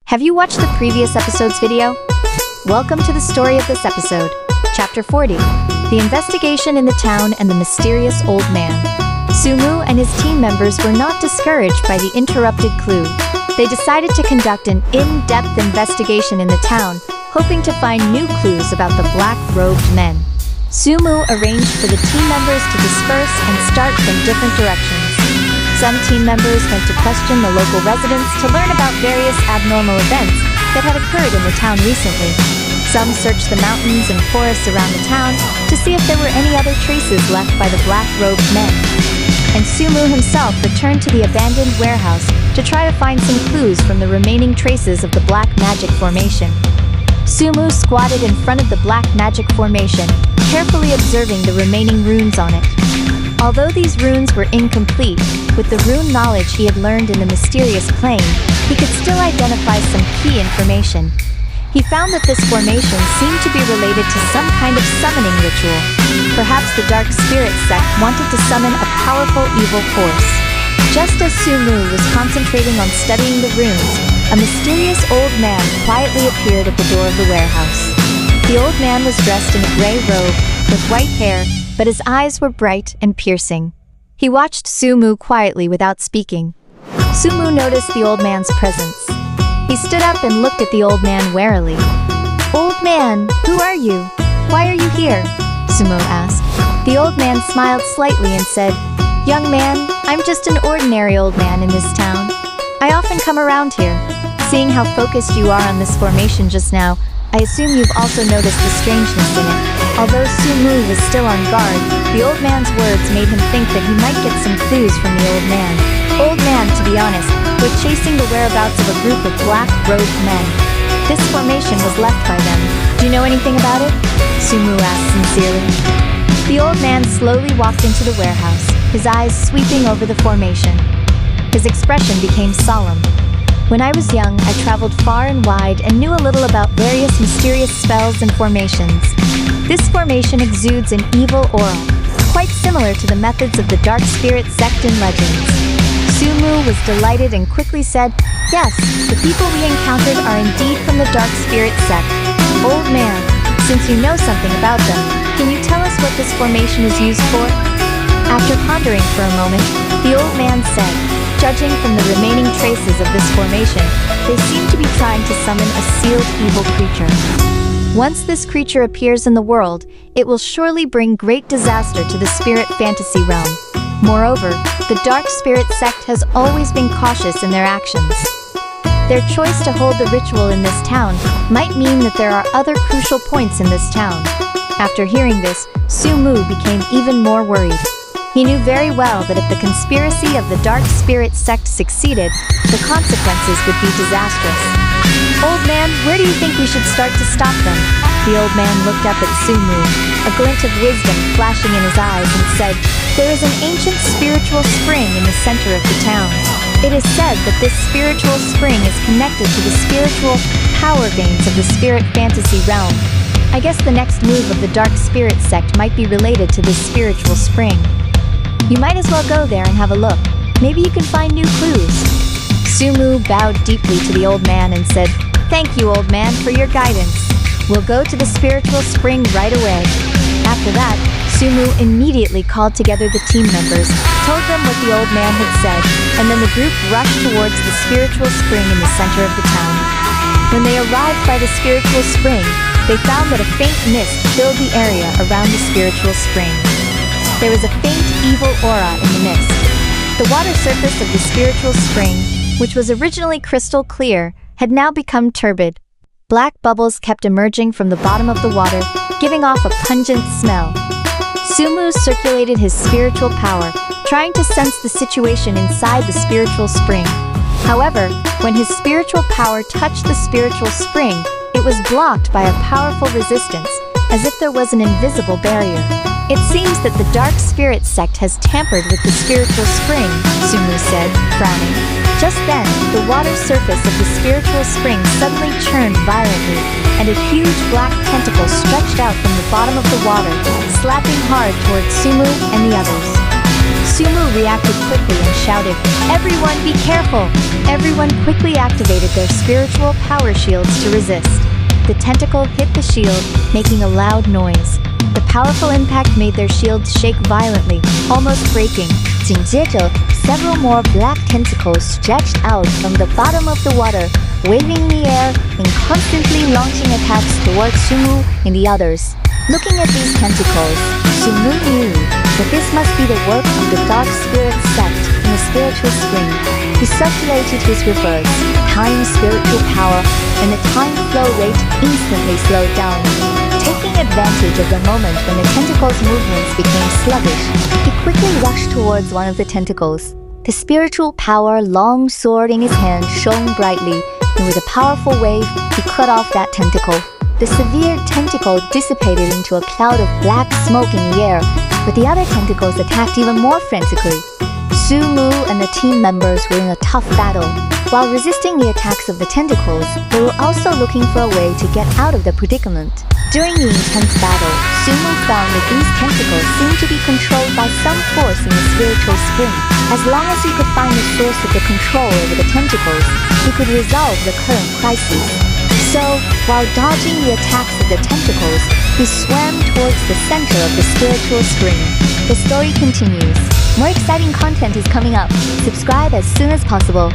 Have you watched the previous episode's video? Welcome to the story of this episode, Chapter 40, The Investigation in the Town and the Mysterious Old Man. Sumu and his team members were not discouraged by the interrupted clue. They decided to conduct an in-depth investigation in the town, hoping to find new clues about the black-robed men. Sumu arranged for the team members to disperse and start from different directions. Some team members went to question the local residents to learn about various abnormal events that had occurred in the town recently. Some searched the mountains and forests around the town to see if there were any other traces left by the black-robed men. And Sumu himself returned to the abandoned warehouse to try to find some clues from the remaining traces of the black magic formation. Sumu squatted in front of the black magic formation, carefully observing the remaining runes on it. Although these runes were incomplete, with the rune knowledge he had learned in the mysterious plane, he could still identify some key information. He found that this formation seemed to be related to some kind of summoning ritual. Perhaps the Dark Spirit sect wanted to summon a powerful evil force. Just as Sumu was concentrating on studying the runes, a mysterious old man quietly appeared at the door of the warehouse. The old man was dressed in a gray robe, with white hair, but his eyes were bright and piercing. He watched Sumu quietly without speaking. Sumu noticed the old man's presence. He stood up and looked at the old man warily. "Old man, who are you? Why are you here?" Sumu asked. The old man smiled slightly and said, "Young man, I'm just an ordinary old man in this town. I often come around here. Seeing how focused you are on this formation just now, I assume you've also noticed the strangeness in it." Although Sumu was still on guard, the old man's words made him think that he might get some clues from the old man. "Old man, to be honest, we're chasing the whereabouts of a group of black-robed men. This formation was left by them. Do you know anything about it?" Sumu asked sincerely. The old man slowly walked into the warehouse, his eyes sweeping over the formation. His expression became solemn. "When I was young, I traveled far and wide and knew a little about various mysterious spells and formations. This formation exudes an evil aura, quite similar to the methods of the Dark Spirit sect in legends." Sumu was delighted and quickly said, "Yes, the people we encountered are indeed from the Dark Spirit sect. Old man, since you know something about them, can you tell us what this formation is used for?" After pondering for a moment, the old man said, "Judging from the remaining traces of this formation, they seem to be trying to summon a sealed evil creature. Once this creature appears in the world, it will surely bring great disaster to the spirit fantasy realm. Moreover, the Dark Spirit sect has always been cautious in their actions. Their choice to hold the ritual in this town might mean that there are other crucial points in this town." After hearing this, Sumu became even more worried. He knew very well that if the conspiracy of the Dark Spirit sect succeeded, the consequences would be disastrous. "Old man, where do you think we should start to stop them?" The old man looked up at Sumu, a glint of wisdom flashing in his eyes, and said, "There is an ancient spiritual spring in the center of the town. It is said that this spiritual spring is connected to the spiritual power veins of the spirit fantasy realm. I guess the next move of the Dark Spirit sect might be related to this spiritual spring. You might as well go there and have a look. Maybe you can find new clues." Sumu bowed deeply to the old man and said, "Thank you, old man, for your guidance. We'll go to the spiritual spring right away." After that, Sumu immediately called together the team members, told them what the old man had said, and then the group rushed towards the spiritual spring in the center of the town. When they arrived by the spiritual spring, they found that a faint mist filled the area around the spiritual spring. There was a faint evil aura in the mist. The water surface of the spiritual spring, which was originally crystal clear, had now become turbid. Black bubbles kept emerging from the bottom of the water, giving off a pungent smell. Sumu circulated his spiritual power, trying to sense the situation inside the spiritual spring. However, when his spiritual power touched the spiritual spring, it was blocked by a powerful resistance, as if there was an invisible barrier. "It seems that the Dark Spirit sect has tampered with the spiritual spring," Sumu said, frowning. Just then, the water surface of the spiritual spring suddenly churned violently, and a huge black tentacle stretched out from the bottom of the water, slapping hard towards Sumu and the others. Sumu reacted quickly and shouted, "Everyone be careful!" Everyone quickly activated their spiritual power shields to resist. The tentacle hit the shield, making a loud noise. The powerful impact made their shields shake violently, almost breaking. 紧接着 several more black tentacles stretched out from the bottom of the water, waving in the air and constantly launching attacks towards Sumu and the others. Looking at these tentacles, Sumu knew that this must be the work of the dark spirit sect in the spiritual spring. He circulated his reverse, time spiritual power, and the time flow rate instantly slowed down. Taking advantage of the moment when the tentacle's movements became sluggish, he quickly rushed towards one of the tentacles. The spiritual power long sword in his hand shone brightly, and with a powerful wave, he cut off that tentacle. The severe tentacle dissipated into a cloud of black smoke in the air, but the other tentacles attacked even more frantically. Sumu and the team members were in a tough battle. While resisting the attacks of the tentacles, they were also looking for a way to get out of the predicament. During the intense battle, Sumu found that these tentacles seemed to be controlled by some force in the spiritual spring. As long as he could find the source of the control over the tentacles, he could resolve the current crisis. So, while dodging the attacks of the tentacles, he swam towards the center of the spiritual spring. The story continues. More exciting content is coming up. Subscribe as soon as possible.